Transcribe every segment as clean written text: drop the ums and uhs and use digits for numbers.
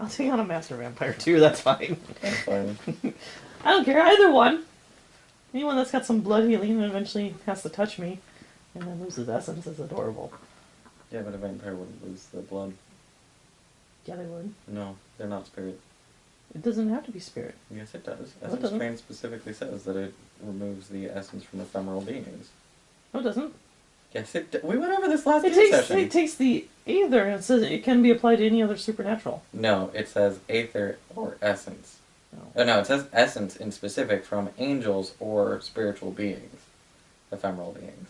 I'll take on a master vampire too, that's fine. That's fine. I don't care, either one. Anyone that's got some blood healing and eventually has to touch me and then loses essence is adorable. Yeah, but a vampire wouldn't lose the blood. Yeah, they would. No, they're not spirit. It doesn't have to be spirit. Yes, it does. No, it Essence doesn't. Train specifically says that it removes the essence from ephemeral beings. No, it doesn't. Yes, we went over this last session. It takes the aether and it says it can be applied to any other supernatural. No, it says aether or essence. No. Oh, no, it says essence in specific from angels or spiritual beings. Ephemeral beings.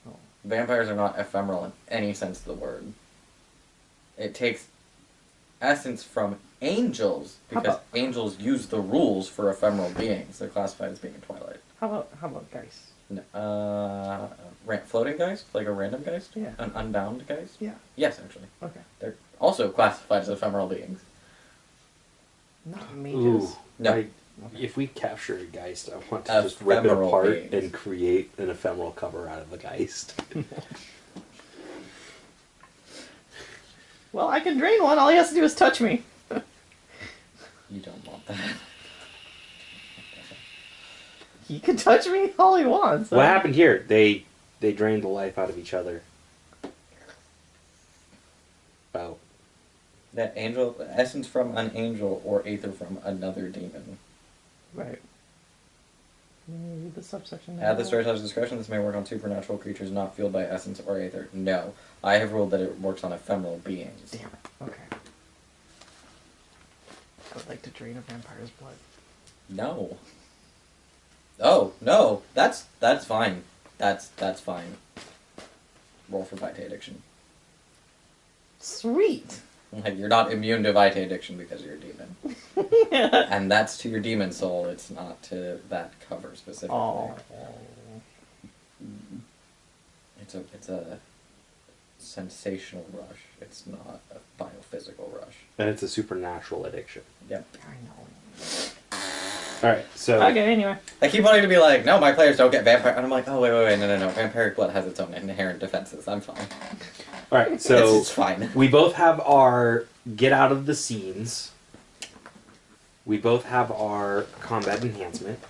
Oh. Vampires are not ephemeral in any sense of the word. It takes essence from angels because angels use the rules for ephemeral beings. They're classified as being in Twilight. How about Geist? No, floating geist? Like a random geist? Yeah. An unbound geist? Yeah. Yes, actually. Okay. They're also classified as ephemeral beings. Not mages. Ooh, No. If we capture a Geist, I want to just rip it Ephemeral apart beings. and create an ephemeral cover out of the Geist. Well, I can drain one. All he has to do is touch me. You don't want that. He can touch me all he wants. What happened here? They drained the life out of each other. Wow. That angel, essence from an angel or aether from another demon. Right. Read the subsection. At the storyteller's discretion, this may work on supernatural creatures not fueled by essence or aether. No. I have ruled that it works on ephemeral beings. Damn it. Okay. I would like to drain a vampire's blood. No. Oh, no. That's fine. That's fine. Roll for Vitae addiction. Sweet. Like, you're not immune to Vitae addiction because you're a demon. And that's to your demon soul, it's not to that cover specifically. Oh. It's a sensational rush. It's not a biophysical rush. And it's a supernatural addiction. Yep. I know. Alright, so... Okay, anyway. I keep wanting to be like, no, my players don't get vampire. And I'm like, oh, wait, no. Vampiric blood has its own inherent defenses. I'm fine. Alright, so... It's fine. We both have our get out of the scenes. We both have our combat enhancement.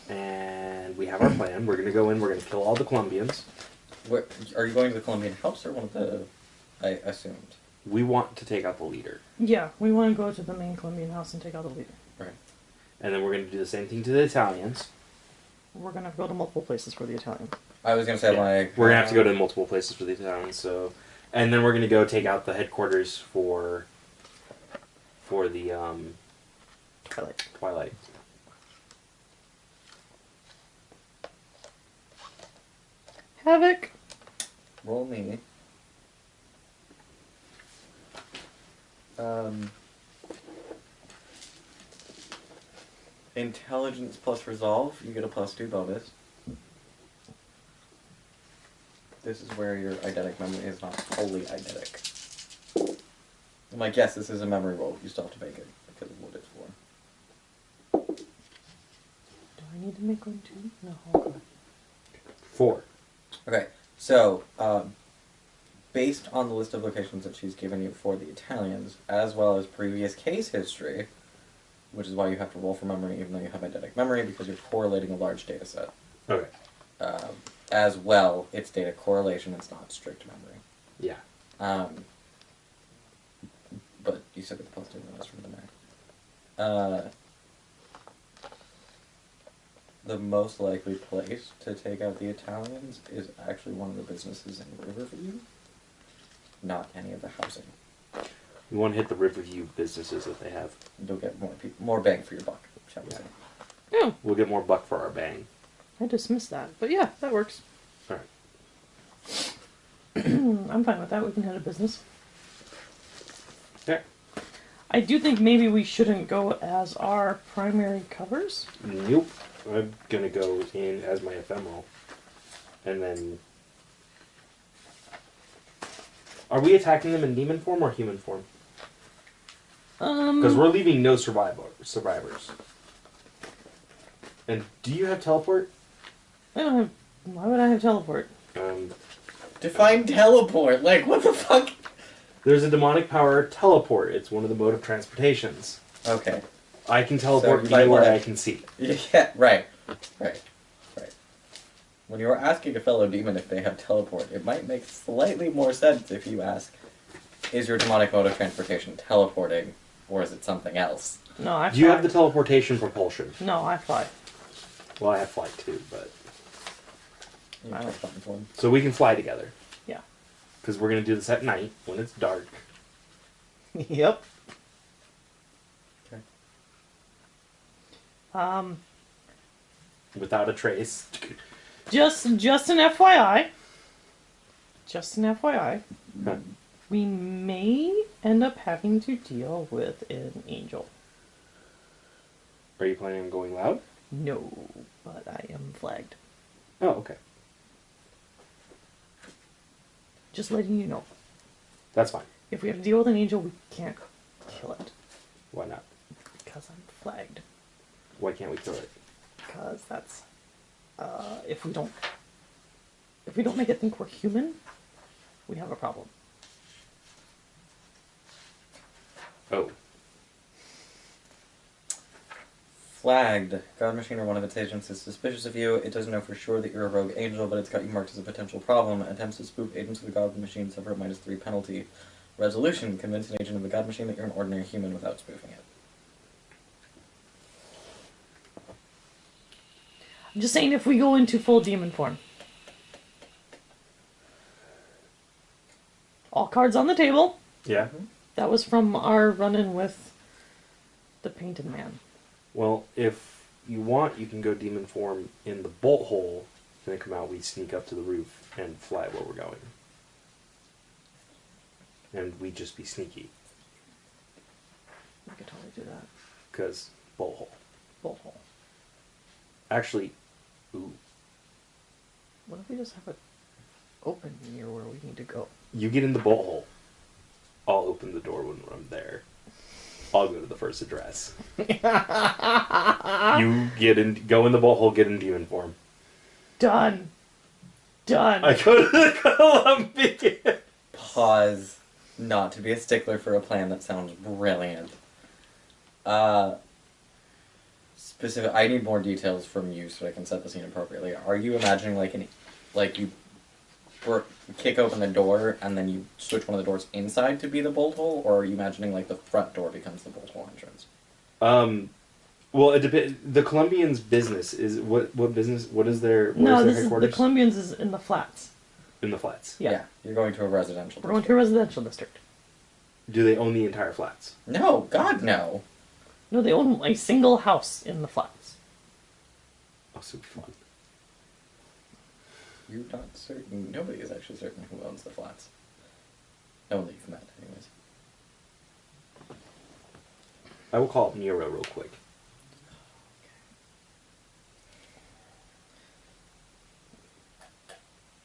And we have our plan. We're going to go in, we're going to kill all the Colombians. Where, are you going to the Colombian house or one of the... I assumed. We want to take out the leader. Yeah, we want to go to the main Colombian house and take out the leader. Right. And then we're going to do the same thing to the Italians. We're going to go to multiple places for the Italian. I was going to say, like... We're going to have to go to multiple places for the Italians, so... And then we're going to go take out the headquarters for the, Twilight. Havoc. Roll me. Intelligence plus resolve, you get a +2 bonus. This is where your eidetic memory is not wholly eidetic. I'm like, yes, this is a memory roll. You still have to make it because of what it's for. Do I need to make one too? No, okay. 4. Okay, so, based on the list of locations that she's given you for the Italians, as well as previous case history, which is why you have to roll for memory even though you have eidetic memory, because you're correlating a large data set. Okay. As well, it's data correlation, it's not strict memory. Yeah. But you still get the +2 bonus from the Mac. The most likely place to take out the Italians is actually one of the businesses in Riverview, not any of the housing. We want to hit the Riverview businesses that they have. You'll get more bang for your buck, shall we say. Yeah, We'll get more buck for our bang. I dismissed that. But yeah, that works. Alright. I'm fine with that. We can head a business. Yeah. I do think maybe we shouldn't go as our primary covers. Nope. I'm gonna go in as my ephemeral. And then... Are we attacking them in demon form or human form? Because we're leaving no survivors. And do you have teleport? I don't have... Why would I have teleport? Define teleport, like, what the fuck? There's a demonic power teleport. It's one of the mode of transportations. Okay. I can teleport So you might anywhere wanna- I can see. Yeah, right. When you are asking a fellow demon if they have teleport, it might make slightly more sense if you ask, is your demonic mode of transportation teleporting, or is it something else? No, I fly. Do you have the teleportation propulsion? No, I fly. Well, I have flight too, but... You I try don't- something for him. So we can fly together. Yeah. Because we're going to do this at night, when it's dark. Yep. Okay. Without a trace. Just an FYI. Just an FYI. Huh. We may end up having to deal with an angel. Are you planning on going loud? No, but I am flagged. Oh, okay. Just letting you know. That's fine. If we have to deal with an angel, we can't kill it. Why not? Because I'm flagged. Why can't we kill it? Because that's... if we don't make it think we're human, we have a problem. Oh. Flagged. God Machine or one of its agents is suspicious of you. It doesn't know for sure that you're a rogue angel, but it's got you marked as a potential problem. Attempts to spoof agents of the God Machine suffer a -3 penalty. Resolution. Convince an agent of the God Machine that you're an ordinary human without spoofing it. I'm just saying if we go into full demon form. All cards on the table. Yeah? That was from our run-in with the Painted Man. Well, if you want, you can go demon form in the bolt hole, and then come out, we sneak up to the roof and fly where we're going. And we just be sneaky, We could totally do that. because bolt hole. Bolt hole. Actually, ooh, What if we just have it open near where we need to go? you get in the bolt hole. I'll open the door when I'm there. I'll go to the first address. You go in the bolt hole, get in demon form. Done. Done. I go to the Colombian. Pause. Not to be a stickler for a plan that sounds brilliant. Specific. I need more details from you so I can set the scene appropriately. Are you imagining you kick open the door and then you switch one of the doors inside to be the bolt hole, or are you imagining like the front door becomes the bolt hole entrance? Well, it depends. The Colombians' business is what business? What is their? No, Where's this their is the headquarters? Colombians is in the flats. In the flats. Yeah. You're going to a residential. We're going to a residential district. Do they own the entire flats? No, God no. No, they own a single house in the flats. Oh, super fun. You're not certain. Nobody is actually certain who owns the flats. No one that you've met, anyways. I will call up Nero real quick.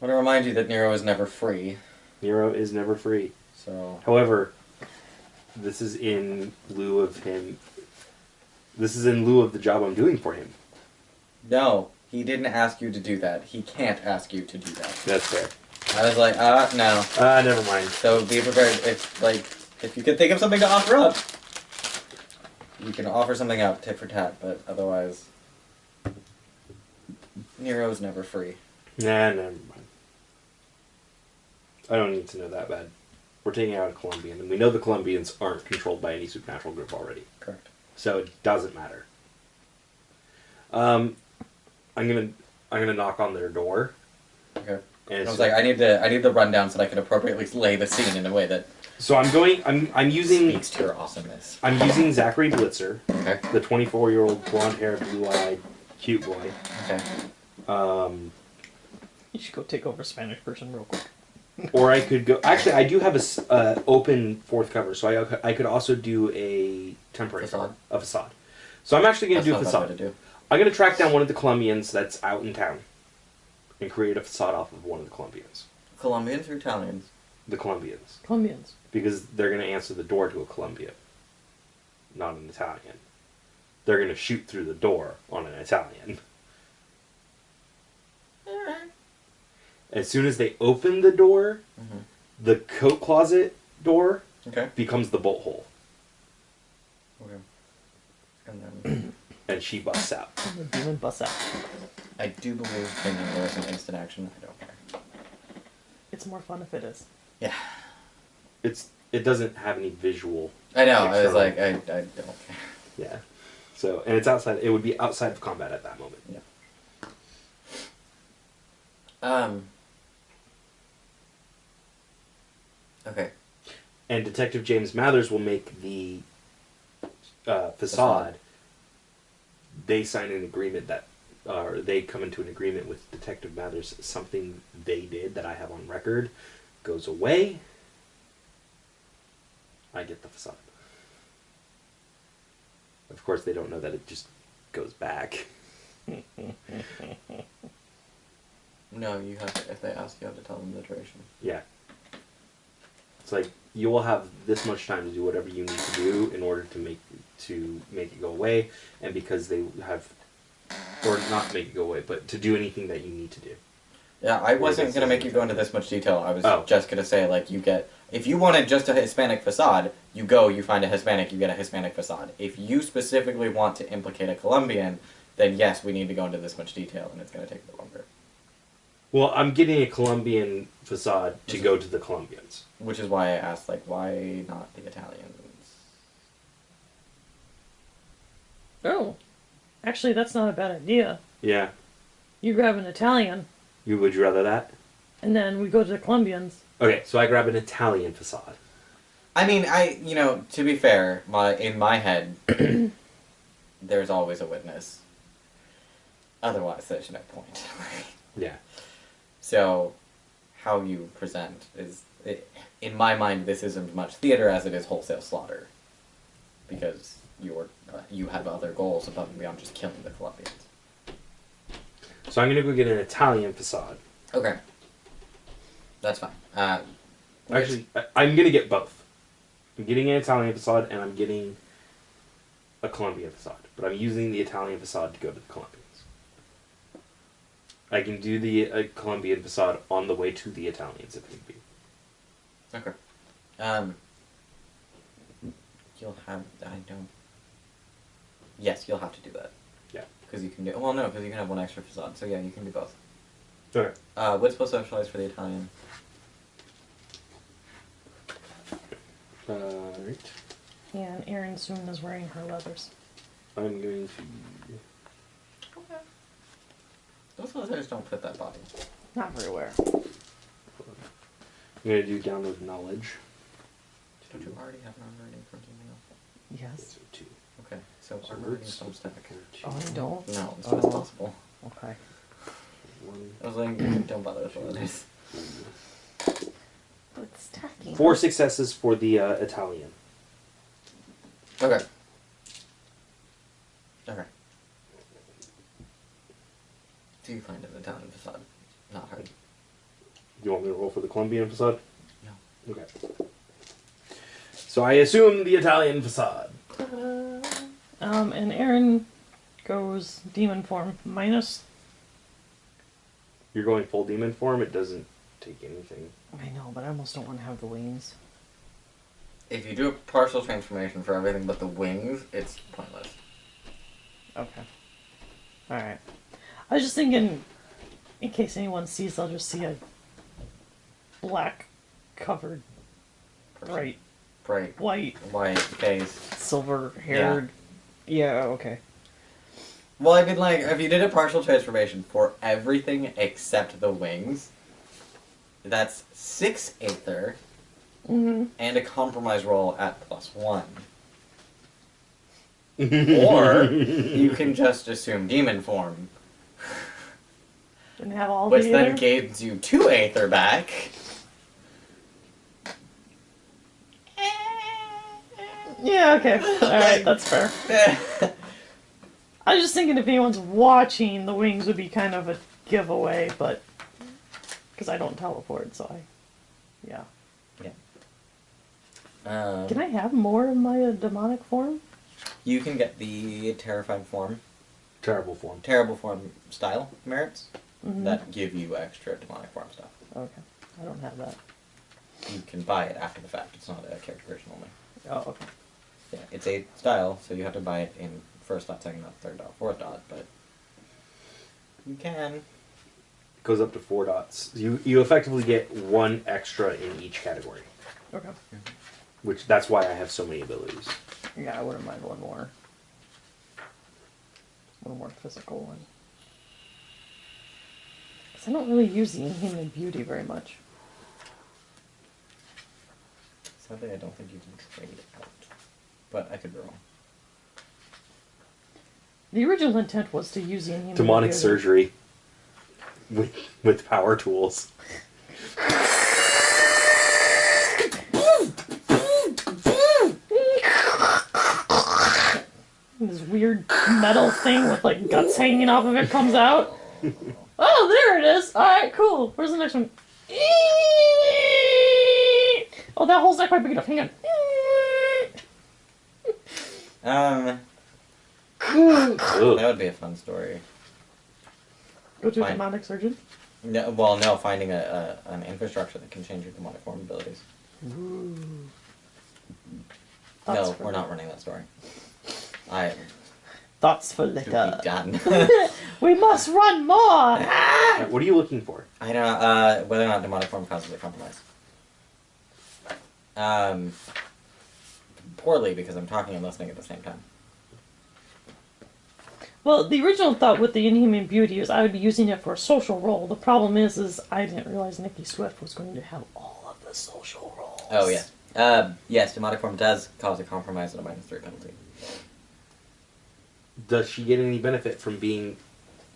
I want to remind you that Nero is never free, Nero is never free. so... However, this is in lieu of him. This is in lieu of the job I'm doing for him. No, he didn't ask you to do that. He can't ask you to do that. That's fair. I was like, no. Never mind. So be prepared. If you can think of something to offer up, you can offer something up, tit for tat, but otherwise... Nero's never free. Nah, never mind. I don't need to know that bad. We're taking out a Colombian, and we know the Colombians aren't controlled by any supernatural group already. Correct. So it doesn't matter. I'm gonna knock on their door. Okay. And I was like, I need the rundown so that I can appropriately lay the scene in a way that so I'm using speaks to your awesomeness. I'm using Zachary Blitzer, Okay. the 24-year-old blonde-haired, blue-eyed, cute boy. Okay. You should go take over Spanish person real quick. Or I could go. Actually, I do have a open fourth cover, so I could also do a temporary Facade. a facade. So I'm actually going to do a That's not bad facade. way to do. I'm going to track down one of the Colombians that's out in town, and create a facade off of one of the Colombians. Colombians or Italians? The Colombians, Colombians. because they're going to answer the door to a Colombian, not an Italian. They're going to shoot through the door on an Italian. Alright. As soon as they open the door, Mhm. the coat closet door Okay. becomes the bolt hole, Okay. And then and she busts out. And the demon busts out. I do believe Pinning was an instant action. I don't care. It's more fun if it is. Yeah. It doesn't have any visual. I know. I was external- like, I don't care. Yeah. So, and it's outside. It would be outside of combat at that moment. Yeah. Okay. And Detective James Mathers will make the facade. Facade. They sign an agreement that, or they come into an agreement with Detective Mathers. Something they did that I have on record goes away. I get the facade. Of course, they don't know that it just goes back. No, you have to, if they ask, you have to tell them the duration. Yeah. It's like you will have this much time to do whatever you need to do in order to make it go away, and because they have, or not make it go away, but to do anything that you need to do. Yeah, I wasn't that's going to make you the- go into this much detail. I was Oh. just going to say, like, you get... If you wanted just a Hispanic facade, you go, you find a Hispanic, you get a Hispanic facade. If you specifically want to implicate a Colombian, then yes, we need to go into this much detail, and it's going to take a bit longer. Well, I'm getting a Colombian facade to go to the Colombians. Which is why I asked, like, why not the Italians? Oh. Actually, that's not a bad idea. Yeah. You grab an Italian, Would you rather that? and then we go to the Colombians. Okay, so I grab an Italian facade. I mean, to be fair, in my head, there's always a witness. Otherwise, there's no point. Yeah. So, how you present is, in my mind, this isn't much theater as it is wholesale slaughter, because you have other goals above and beyond just killing the Colombians. So I'm gonna go get an Italian facade. Okay, that's fine. Actually, I'm gonna get both. I'm getting an Italian facade and I'm getting a Colombian facade, but I'm using the Italian facade to go to the Colombians. I can do the Colombian facade on the way to the Italians if need be. Okay. You'll have. I don't. Yes, you'll have to do that. Yeah. Because you can do. Well, no, because you can have one extra facade. So yeah, you can do both. Okay. What's supposed to specialize for the Italian? Right. And Erin soon is wearing her leathers. I'm going to. Okay. Those leathers don't fit that body. Not very well. I'm going to do download knowledge. Don't you already have an armor rating from something else? Yes. So 2. Okay, so So armor rating let's some stack. Oh, I don't? No, as soon as Oh. possible. Okay. 1, I was like, don't bother with the leathers. 2. But it's stacking. 4 successes for the Italian. Okay. Okay. Do you find an Italian facade? Not hard. Do you want me to roll for the Colombian facade? No. Okay. So I assume the Italian facade. And Erin goes demon form minus. You're going full demon form, it doesn't take anything. I know, but I almost don't want to have the wings. If you do a partial transformation for everything but the wings, it's pointless. Okay. Alright. I was just thinking, in case anyone sees, they'll just see a black covered, bright, Bright white, face. silver haired. Yeah, okay. Well, I mean, like, if you did a partial transformation for everything except the wings, that's 6 Aether Mm-hmm. and a compromise roll at +1. Or you can just assume demon form, And have all which the then other- gives you 2 Aether back. Yeah, okay. Alright, that's fair. I was just thinking if anyone's watching, the wings would be kind of a giveaway, but... Because I don't teleport, so I... Yeah. Can I have more of my demonic form? You can get the terrified form, Terrible form. terrible form style merits Mm-hmm. that give you extra demonic form stuff. Okay. I don't have that. you can buy it after the fact. It's not a character version only. Oh, okay. Yeah, it's a style, so you have to buy it in first dot, second dot, third dot, fourth dot, but you can. It goes up to 4 dots. You effectively get 1 extra in each category. Okay. Which, that's why I have so many abilities. Yeah, I wouldn't mind one more. One more physical one. Because I don't really use the Inhuman Beauty very much. Sadly, I don't think you can trade out, but I could be wrong. The original intent was to use the Inhuman Demonic Beauty. surgery. With power tools. This weird metal thing with like guts hanging off of it comes out. Oh, there it is! Alright, cool. Where's the next one? Oh, that hole's not quite big enough. Hang on. That would be a fun story. Go to a Fine. demonic surgeon? No, well, no, finding an infrastructure that can change your demonic form abilities. Ooh. No, we're not running that story. Thoughts for To later. be done. We must run more! Alright, what are you looking for? I don't whether or not demonic form causes a compromise. Poorly, because I'm talking and listening at the same time. Well, the original thought with the Inhuman Beauty is I would be using it for a social role. The problem is I didn't realize Nikki Swift was going to have all of the social roles. Oh, yes. Yes, demonic form does cause a compromise and a -3 penalty. Does she get any benefit from being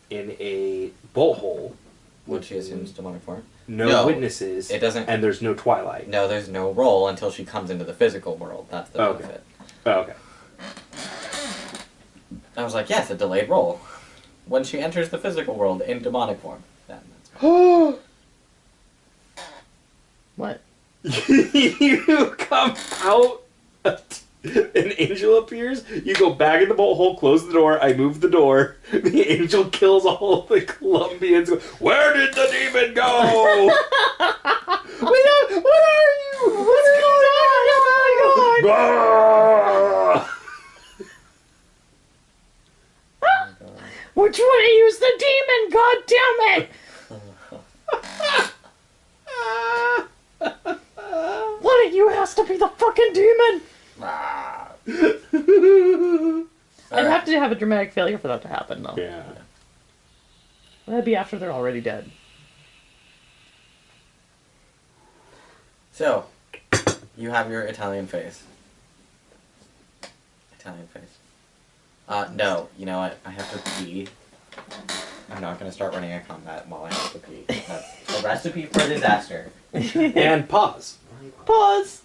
in a bolt hole? When she assumes demonic form? No witnesses. It doesn't. And there's no Twilight. No, there's no roll until she comes into the physical world. That's the Okay. benefit. Oh, okay. I was like, yes, a delayed roll. When she enters the physical world in demonic form. Then that's What? You come out, an angel appears, you go back in the bolt hole, close the door, I move the door, the angel kills all the Colombians. Where did the demon go? What are you? What's going on? Oh my god! We're trying to use the demon, god damn it! One of you has to be the fucking demon! I'd have to have a dramatic failure for that to happen, though. Yeah. That'd be after they're already dead. So, you have your Italian face. Italian face. No, you know what? I have to pee. I'm not going to start running a combat while I have to pee. That's a recipe for disaster. And pause. Pause!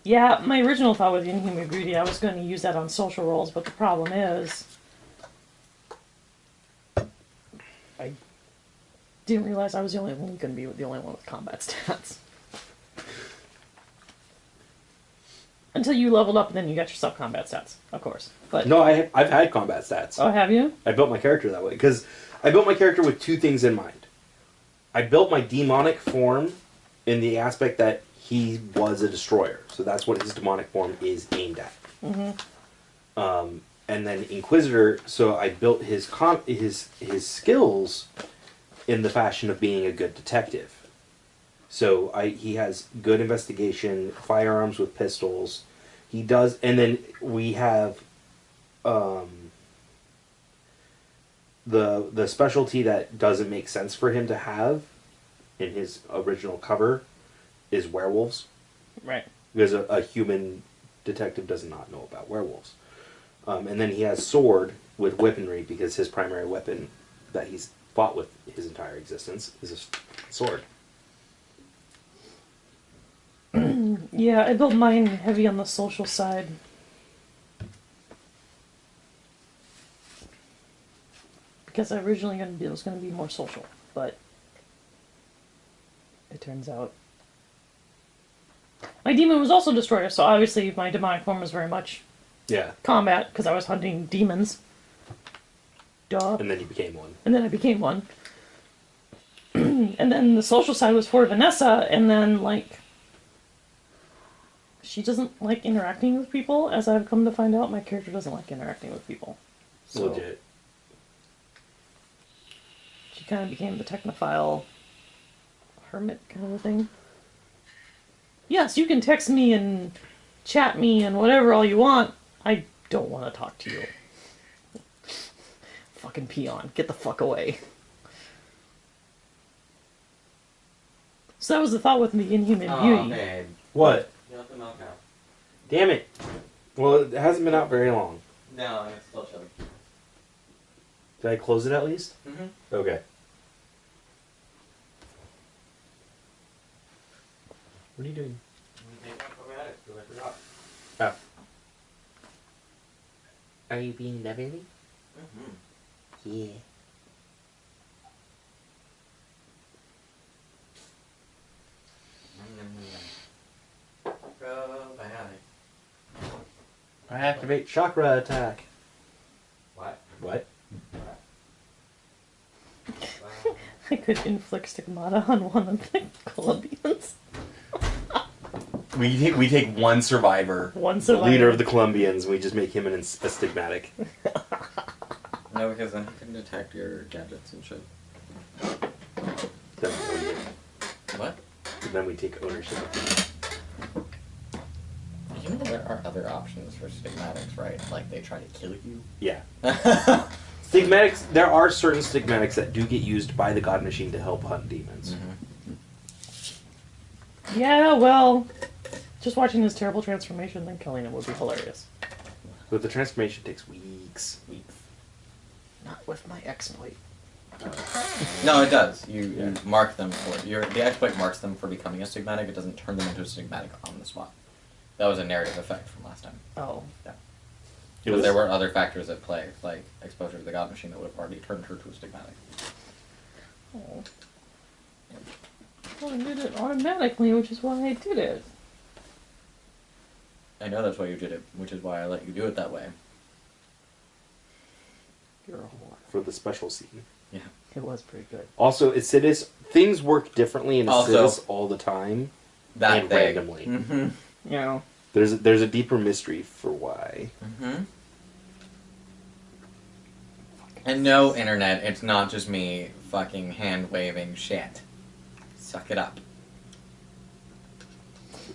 Yeah, my original thought with Inhuman Beauty, I was going to use that on social roles, but the problem is... I didn't realize I was the only one going to be the only one with combat stats. Until you leveled up and then you got yourself combat stats, of course. But No, I've had combat stats. oh, have you? I built my character that way, because I built my character with 2 things in mind. I built my demonic form in the aspect that he was a destroyer, so that's what his demonic form is aimed at. Mm-hmm. And then Inquisitor, so I built his skills in the fashion of being a good detective. So he has good investigation, firearms with pistols. He does, and then we have the specialty that doesn't make sense for him to have in his original cover is werewolves. Right. Because a human detective does not know about werewolves. And then he has sword with weaponry because his primary weapon that he's fought with his entire existence is a sword. Yeah, I built mine heavy on the social side. Because I originally it was going to be more social, but it turns out my demon was also destroyer, so obviously my demonic form was very much Yeah. combat because I was hunting demons. Duh. And then he became one. And then I became one. And then the social side was for Vanessa, and then, like, she doesn't like interacting with people. As I've come to find out, my character doesn't like interacting with people. So Legit. she kind of became the technophile hermit kind of a thing. Yes, you can text me and chat me and whatever all you want. I don't want to talk to you. Fucking peon. Get the fuck away. So that was the thought with the Inhuman Beauty. babe. What? You let the milk out. Damn it. Well, it hasn't been out very long. No, and it's still chilly. Did I close it at least? Mm-hmm. Okay. What are you doing? I forgot. Oh. Are you being lovely? Mm-hmm. Yeah. Probiotic. I activate chakra attack. What? What? I could inflict stigmata on one of the Colombians. We take one survivor. One The survivor. leader of the Colombians, we just make him a stigmatic. No, because then he can detect your gadgets and shit. Then we, What? then we take ownership of him. You know there are other options for stigmatics, right? Like they try to kill you. Yeah. Stigmatics, there are certain stigmatics that do get used by the God Machine to help hunt demons. Yeah, well, just watching his terrible transformation then killing him would be hilarious. But the transformation takes weeks. Not with my exploit. No, it does. You mark them for the exploit marks them for becoming a stigmatic. It doesn't turn them into a stigmatic on the spot. That was a narrative effect from last time. Oh. Yeah. It But was, there were other factors at play, like exposure to the God Machine, that would have already turned her to a stigmatic. Oh. Well, I did it automatically, which is why I did it. I know that's why you did it, which is why I let you do it that way. You're a whore. for the special scene. Yeah. It was pretty good. Also, Acidus, things work differently in Also- Acidus all the time. That And thing. randomly. Mm-hmm. You know. There's a deeper mystery for why. Mm-hmm. And no, internet, it's not just me fucking hand-waving shit. Suck it up.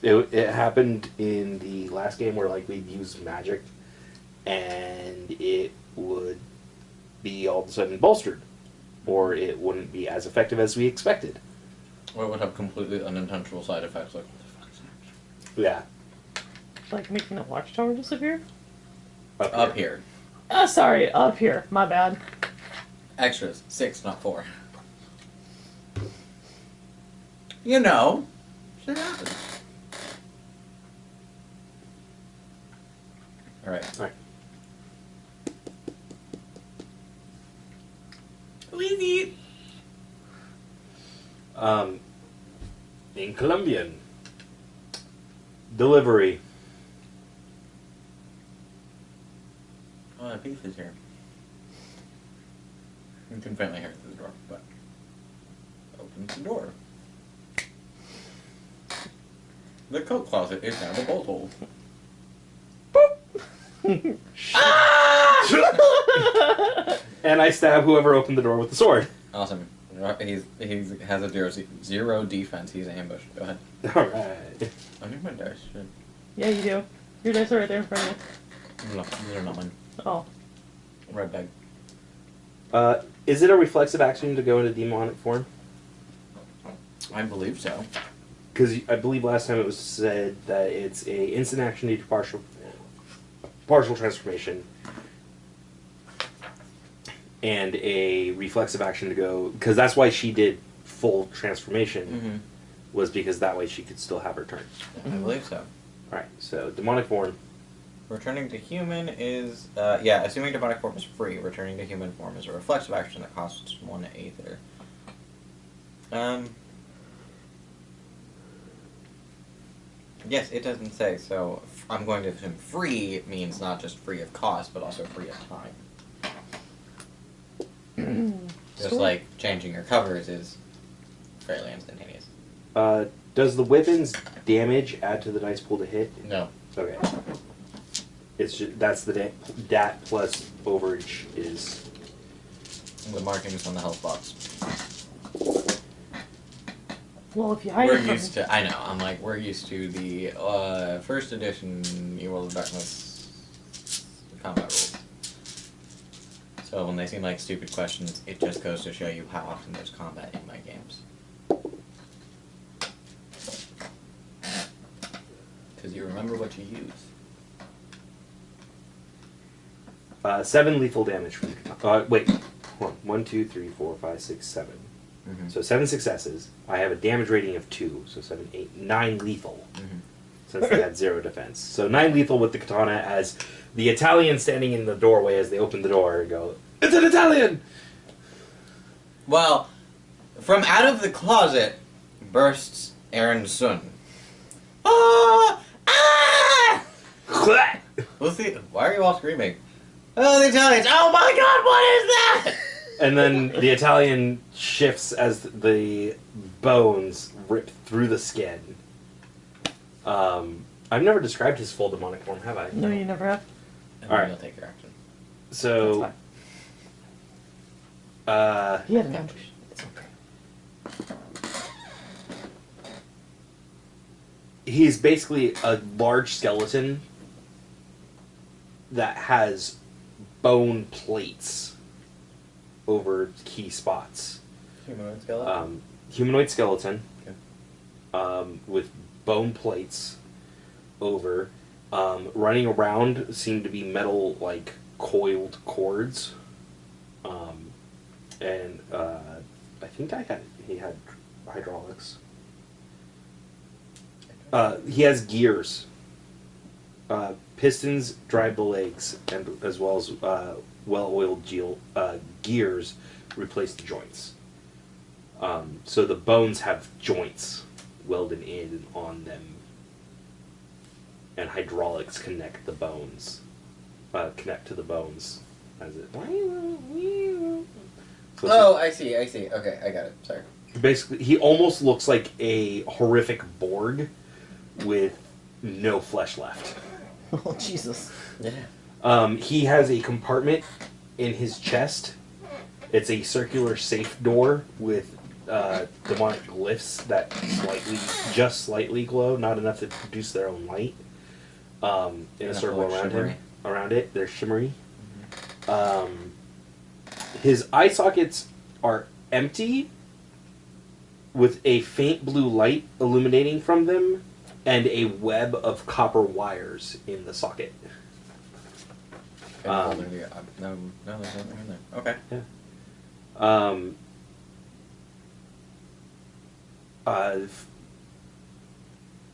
It happened in the last game where like we'd use magic, and it would be all of a sudden bolstered, or it wouldn't be as effective as we expected. Or it would have completely unintentional side effects, like, what the fuck is that? Yeah. Like making the watchtower disappear? Up here. Sorry, up here. My bad. Extras. 6, not 4. You know. Shit happens. Alright. Alright. Wheezy! In Colombian. Delivery. Oh, the beef is here. You can faintly hear it through the door, but opens the door. The coat closet is now the bolt hole. And I stab whoever opened the door with the sword. Awesome. He has a 0 defense. He's ambushed. Go ahead. Alright. I need my dice. Shit. Yeah, you do. Your dice are right there in front of you. No, these are not mine. Oh. Red bag. Is it a reflexive action to go into demonic form? I believe so. Because I believe last time it was said that it's a instant action to do partial transformation, and a reflexive action to go. Because that's why she did full transformation, Mm-hmm. was because that way she could still have her turn. Yeah, I believe so. All right, so demonic form. Returning to human is, assuming demonic form is free, returning to human form is a reflexive action that costs 1 aether. Yes, it doesn't say, so I'm going to assume free means not just free of cost, but also free of time. Just Sure. like changing your covers is fairly instantaneous. Does the weapon's damage add to the dice pool to hit? No. Okay. It's just, that's the dat plus overage is The markings on the health box. Well, if you hide We're it from used to. I know. I'm like we're used to the first edition World of Darkness combat rules. So when they seem like stupid questions, it just goes to show you how often there's combat in my games. Because you remember what you use. 7 lethal damage from the katana. Wait, hold on. 1, 2, 3, 4, 5, 6, 7. Mm-hmm. So 7 successes. I have a damage rating of 2, so 7, 8, 9 lethal. Mm-hmm. Since they had 0 defense. So 9 lethal with the katana as the Italian standing in the doorway as they open the door go, "It's an Italian!" Well, from out of the closet bursts Aaron's son. Ah! Ah! Lucy, why are you all screaming? Oh, the Italians! Oh my God, what is that? And then the Italian shifts as the bones rip through the skin. I've never described his full demonic form, have I? No, you never have. And All then right. you'll take your action. So, He had an ambush. It's okay. he's basically a large skeleton that has bone plates over key spots. Humanoid skeleton? Humanoid skeleton. Okay. With bone plates over. Running around seem to be metal, like, coiled cords. And I think he had hydraulics. He has gears. Pistons drive the legs, and as well as well-oiled gears replace the joints. So the bones have joints welded in on them, and hydraulics connect the bones. Connect to the bones as it. So Oh, I see. Okay, I got it. Sorry. basically, he almost looks like a horrific Borg with no flesh left. Oh, Jesus. Yeah. He has a compartment in his chest. It's a circular safe door with demonic glyphs that just slightly glow, not enough to produce their own light. In a circle around it, they're shimmery. His eye sockets are empty, with a faint blue light illuminating from them, and a web of copper wires in the socket. No, there's nothing in there. Okay.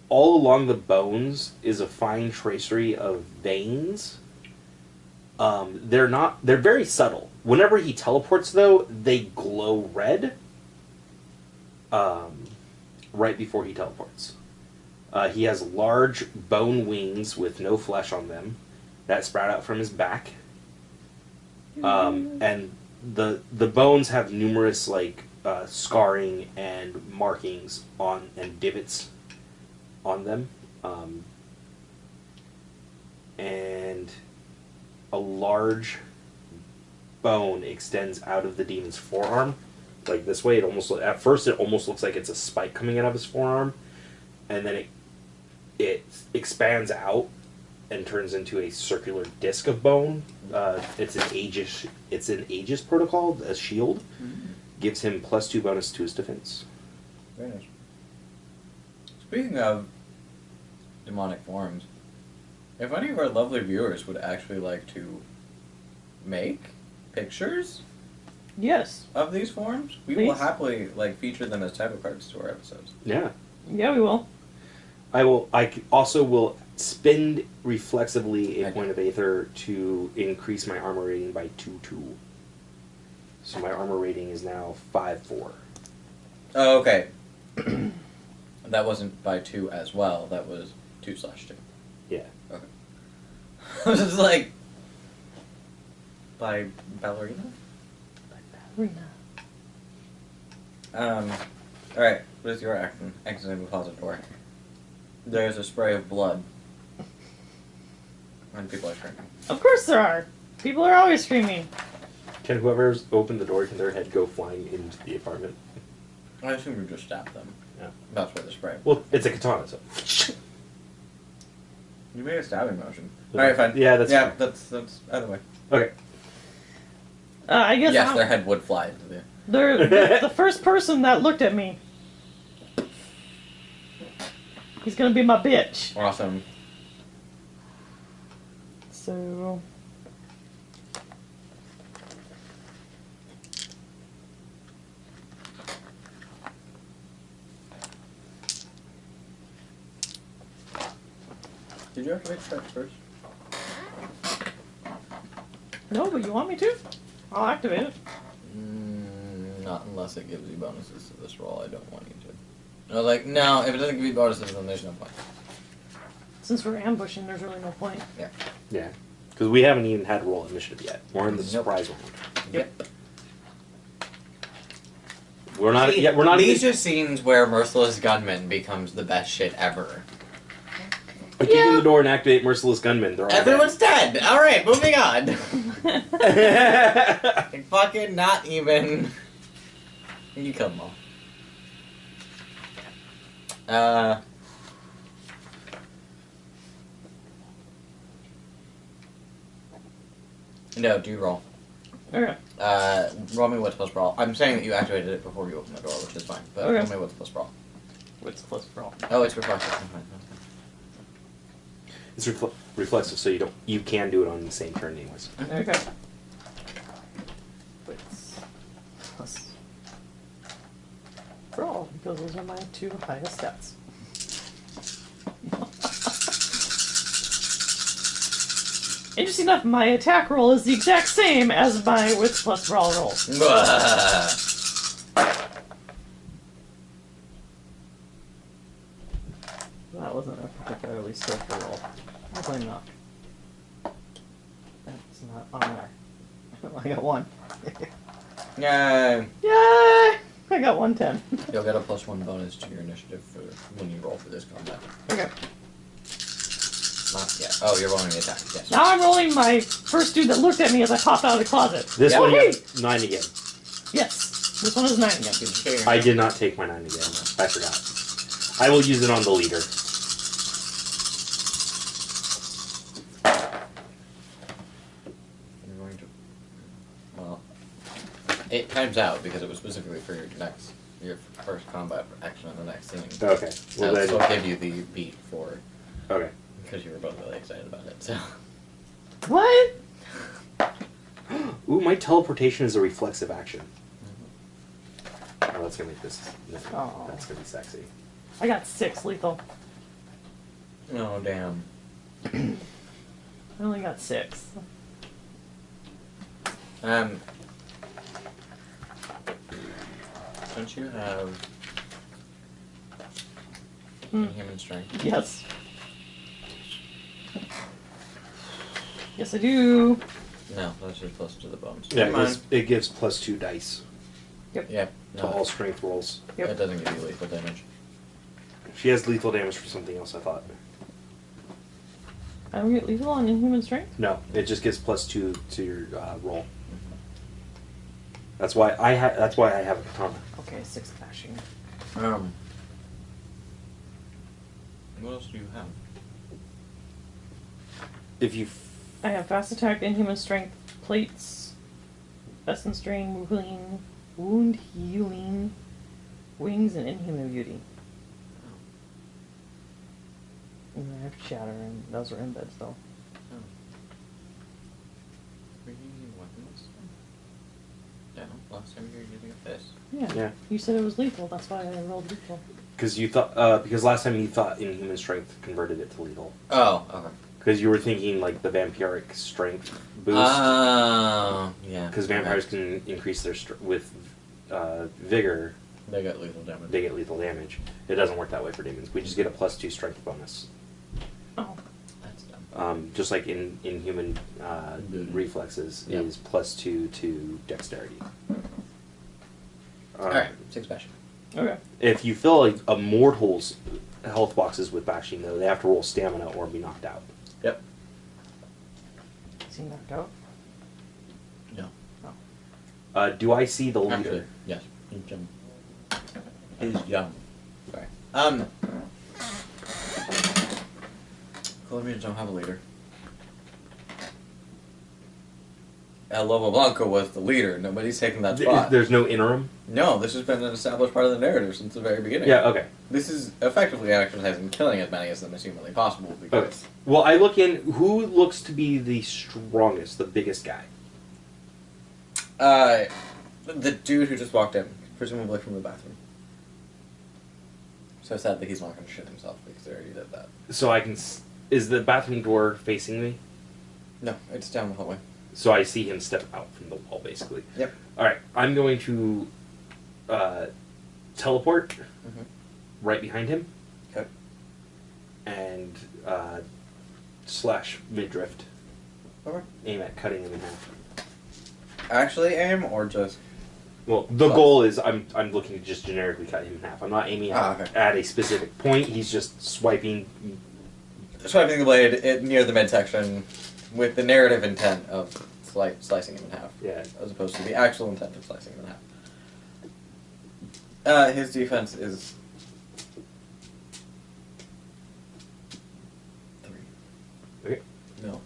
All along the bones is a fine tracery of veins. They're very subtle. Whenever he teleports, though, they glow red. Right before he teleports. He has large bone wings with no flesh on them that sprout out from his back. And the bones have numerous scarring and markings on and divots on them. And a large bone extends out of the demon's forearm, like this way. At first it almost looks like it's a spike coming out of his forearm, and then it expands out and turns into a circular disc of bone. It's an Aegis protocol, a shield. Mm-hmm. Gives him +2 bonus to his defense. Very nice. Speaking of demonic forms, if any of our lovely viewers would actually like to make pictures Yes. of these forms, we will happily feature them as title cards to our episodes. Yeah. Yeah, we will. I also will spend reflexively a point of Aether to increase my armor rating by 2/2. So my armor rating is now 5/4. Oh, okay. That wasn't by 2 as well. That was 2/2. Yeah. Okay. I was just like, by ballerina? Ballerina. Alright, what is your action? Exiting the closet door. There's a spray of blood. And people are screaming. Of course there are. People are always screaming. Can whoever's opened the door, can their head go flying into the apartment? I assume you just stabbed them. Yeah. That's where the spray. Well, it's a katana, so. You made a stabbing motion. Alright, fine. Yeah, that's yeah. fine. That's either way. Okay. I guess Yes, their head would fly into the. they're the first person that looked at me. He's gonna be my bitch. Awesome. So. Did you activate strikes first? No, but you want me to? I'll activate it. Not unless it gives you bonuses to this roll. I don't want you to. I was like, no, if it doesn't give you bonuses, then there's no point. Since we're ambushing, there's really no point. Yeah. Yeah. Because we haven't even had roll initiative yet. We're in the Nope. surprise round. Yep. We're not yet. We're not. These even, are scenes where Merciless Gunman becomes the best shit ever. I kick in the door and activate Merciless Gunmen. They're all Everyone's dead. All right, moving on. dead. Like, fucking not even. You killed them all. No, do roll. Okay. Roll me what's plus brawl. I'm saying that you activated it before you opened the door, which is fine. But Okay. roll me what's plus brawl. What's plus brawl? Oh, it's reflexive. Fine. It's reflexive, so you can do it on the same turn, anyways. Okay. What's plus brawl? Because those are my two highest stats. Interesting enough, my attack roll is the exact same as my wits plus brawl roll. That wasn't a particularly skillful roll. Definitely not. That's not on there. I got one. Yay! Yay! I got 110. You'll get a +1 bonus to your initiative for when you roll for this combat. Okay. Not yet. Oh, you're rolling the attack. Yes. Now I'm rolling my first dude that looked at me as I popped out of the closet. This Yeah. one Hey! got 9 again. Yes. This one is 9 again. Did you get your I did not take my 9 again. I forgot. I will use it on the leader. You're going to. Well, it times out because it was specifically for your first combat action on the next scene. Okay. Well I'll still then. give you the beat for Okay. because you were both really excited about it. So. What? Ooh, my teleportation is a reflexive action. Oh, that's gonna make this. No, Oh. that's gonna be sexy. I got 6 lethal. Oh damn. I only got 6. Don't you have human strength? Yes. Yes, I do. No, that's just close to the bones. Yeah, Never mind. it gives +2 dice Yeah. to No, all strength rolls. Yep. it doesn't give you lethal damage. She has lethal damage for something else, I thought. I don't get lethal on inhuman strength? No, it just gives +2 to your roll. That's why I have a katana. Okay, 6 clashing. What else do you have? If you I have fast attack, inhuman strength, plates, essence strain, wound healing, wings, and inhuman beauty. And I have shatter, and those are embeds though. Were you using weapons? Yeah, last time you were using a fist. Yeah. You said it was lethal, that's why I rolled lethal. because last time you thought inhuman strength converted it to lethal. Oh, okay. Because you were thinking like the vampiric strength boost. Oh, yeah. Because vampires can increase their with vigor. They got lethal damage. They get lethal damage. It doesn't work that way for demons. We just get a +2 strength bonus. Oh. That's dumb. Just like in human reflexes Yep. is +2 to dexterity. Alright, 6 passion. Okay. If you fill a mortal's health boxes with bashing, though, they have to roll stamina or be knocked out. Yep. Is he knocked out? No. Do I see the leader? Actually, yes. He's young. He's young. Sorry. Colombians don't have a leader. El Lobo Blanco was the leader. Nobody's taking that spot. There's no interim? No, this has been an established part of the narrative since the very beginning. Yeah, okay. This is effectively an exercise in killing as many of them as humanly possible. Because Okay. Well, I look in. Who looks to be the strongest, the biggest guy? the dude who just walked in, presumably from the bathroom. So sad that he's not going to shit himself because they already did that. So I can. Is the bathroom door facing me? No, it's down the hallway. So I see him step out from the wall, basically. Yep. Alright, I'm going to teleport right behind him. Okay. And slash mid-drift. Okay. Aim at cutting him in half. Actually aim or just... Well, the goal is I'm looking to just generically cut him in half. I'm not aiming okay. at a specific point. He's just swiping. Swiping the blade near the midsection with the narrative intent of slicing him in half. Yeah. As opposed to the actual intent of slicing him in half. His defense is... 3. Okay. No.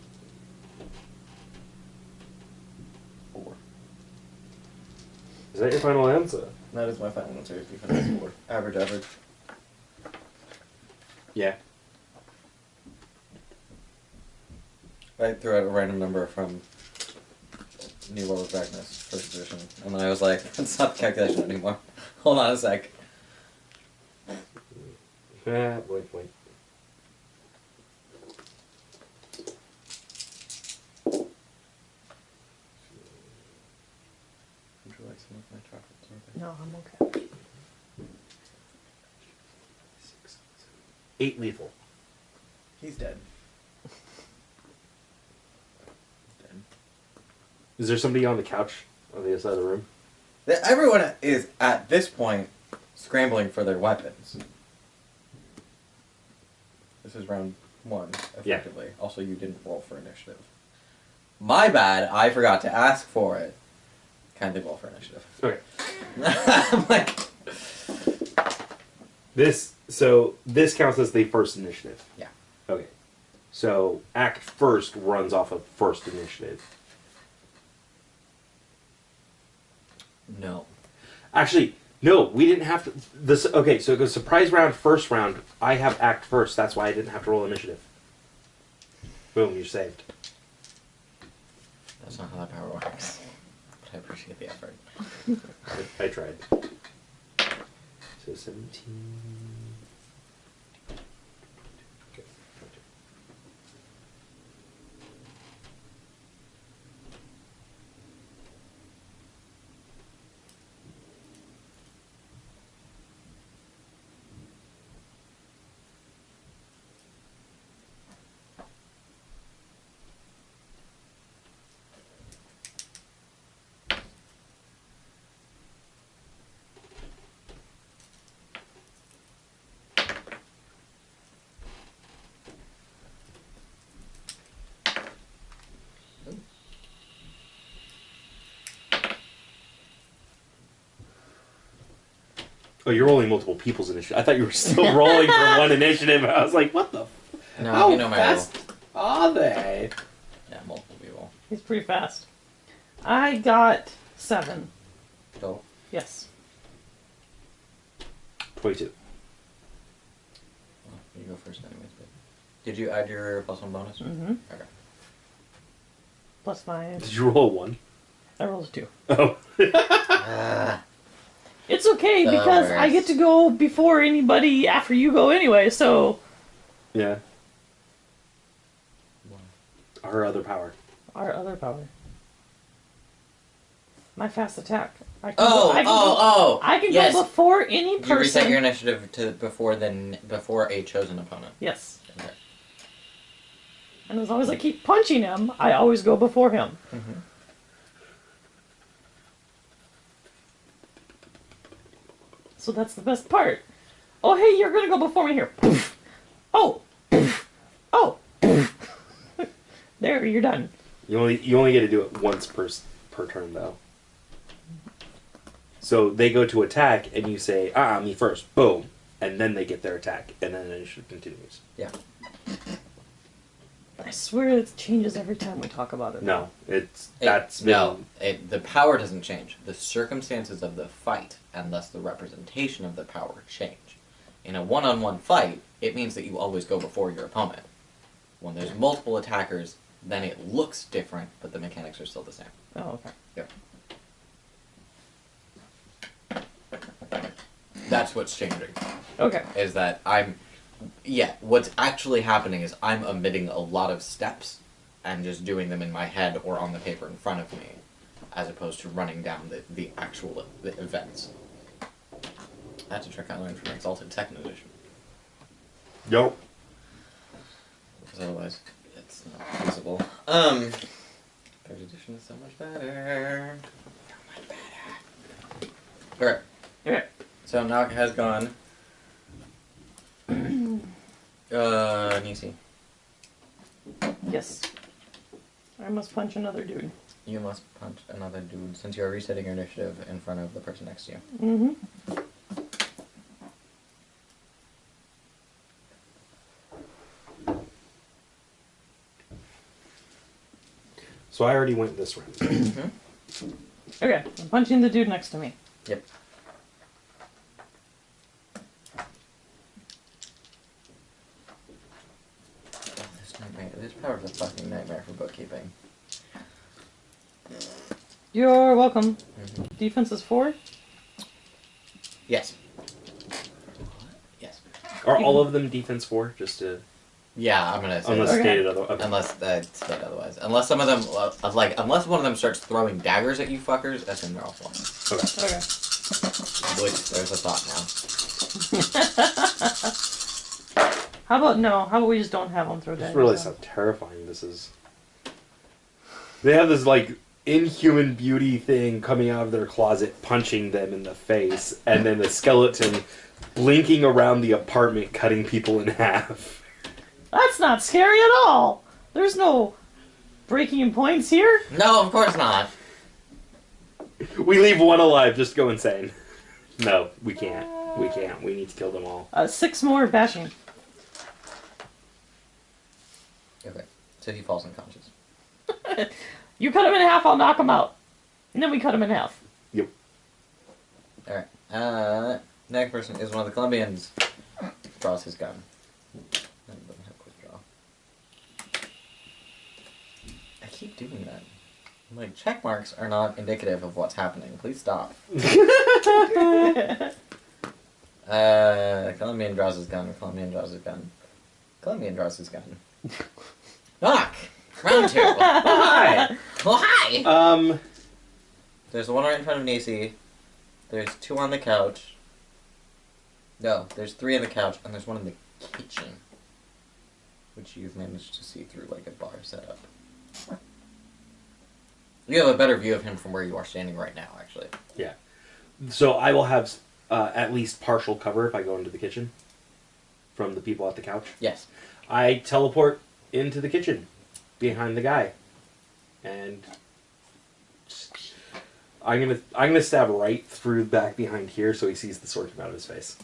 4. Is that your final answer? That is my final answer. His defense is 4. Average. Yeah. I threw out a random number from New World of Darkness, first edition, and then I was like, that's not the calculation anymore. Hold on a sec. Wait. Would you like some of my chocolate sorbet? No, I'm okay. 8 lethal. He's dead. Is there somebody on the couch on the other side of the room? Everyone is, at this point, scrambling for their weapons. This is round 1, effectively. Yeah. Also, you didn't roll for initiative. My bad, I forgot to ask for it. Kindly roll for initiative. Okay. I'm like... This counts as the first initiative? Yeah. Okay. So, act first runs off of first initiative. No. Actually, no, we didn't have to... Okay, so it goes surprise round, first round. I have act first, that's why I didn't have to roll initiative. Boom, you're saved. That's not how that power works. But I appreciate the effort. I tried. So 17... Okay. Oh, you're rolling multiple people's initiative. I thought you were still rolling for one initiative. I was like, what the? No, How you know my fast roll. are they? Yeah, multiple people. He's pretty fast. I got 7. Go. Yes. 22. Well, you go first anyways. But... Did you add your +1 bonus? Mm-hmm. Okay. +5. Did you roll a 1? I rolled a 2. Oh. It's okay because I get to go before anybody after you go anyway, so... Yeah. Our other power. Our other power. My fast attack. I can I can yes. go before any person. You reset your initiative to before a chosen opponent. Yes. Okay. And as long as I keep punching him, I always go before him. So that's the best part. Oh, hey, you're gonna go before me here. Poof. Oh. Poof. Oh. Poof. There, you're done. You only get to do it once per turn, though. So they go to attack, and you say, me first. Boom. And then they get their attack, and then the initiative continues. Yeah. I swear it changes every time we talk about it. No, The power doesn't change. The circumstances of the fight, and thus the representation of the power, change. In a one-on-one fight, it means that you always go before your opponent. When there's multiple attackers, then it looks different, but the mechanics are still the same. Oh, okay. Yep. That's what's changing. Okay. Is that what's actually happening is I'm omitting a lot of steps and just doing them in my head or on the paper in front of me, as opposed to running down the actual events. That's a trick I learned from Exalted 2nd Edition. Nope. Because otherwise, it's not feasible. 3rd edition is so much better. So much better. Okay. Okay. So Knock has gone. Nisi. Yes. I must punch another dude. You must punch another dude since you are resetting your initiative in front of the person next to you. Mm-hmm. So I already went this round. Okay, I'm punching the dude next to me. Yep. Oh, this power's a fucking nightmare for bookkeeping. You're welcome. Defense is 4? Yes. Yes. Are all of them defense 4? Just to... Yeah, I'm gonna say Unless that. stated otherwise. Okay. Unless state otherwise. Unless some of them, unless one of them starts throwing daggers at you fuckers, that's when they're all 4. Okay. Okay. Which, there's a thought now. How about we just don't have them throw I just daggers? realized how terrifying this is. They have this, like, inhuman beauty thing coming out of their closet, punching them in the face, and then the skeleton blinking around the apartment, cutting people in half. That's not scary at all. There's no breaking points here. No, of course not. We leave one alive, just go insane. No, we can't. We can't. We need to kill them all. 6 more bashing. Okay, so he falls unconscious. You cut him in half, I'll knock him out. And then we cut him in half. Yep. Alright, next person is one of the Colombians. Draws his gun. Doesn't have quick draw. I keep doing that. I'm like, check marks are not indicative of what's happening. Please stop. Colombian draws his gun. Colombian draws his gun. Colombian draws his gun. Knock! Round 2. Oh, hi! Oh, hi! There's one right in front of Nisi. There's 2 on the couch. No, there's 3 on the couch, and there's 1 in the kitchen. Which you've managed to see through, like, a bar setup. You have a better view of him from where you are standing right now, actually. Yeah. So I will have at least partial cover if I go into the kitchen from the people at the couch. Yes. I teleport into the kitchen behind the guy, and I'm gonna stab right through back behind here so he sees the sword come out of his face.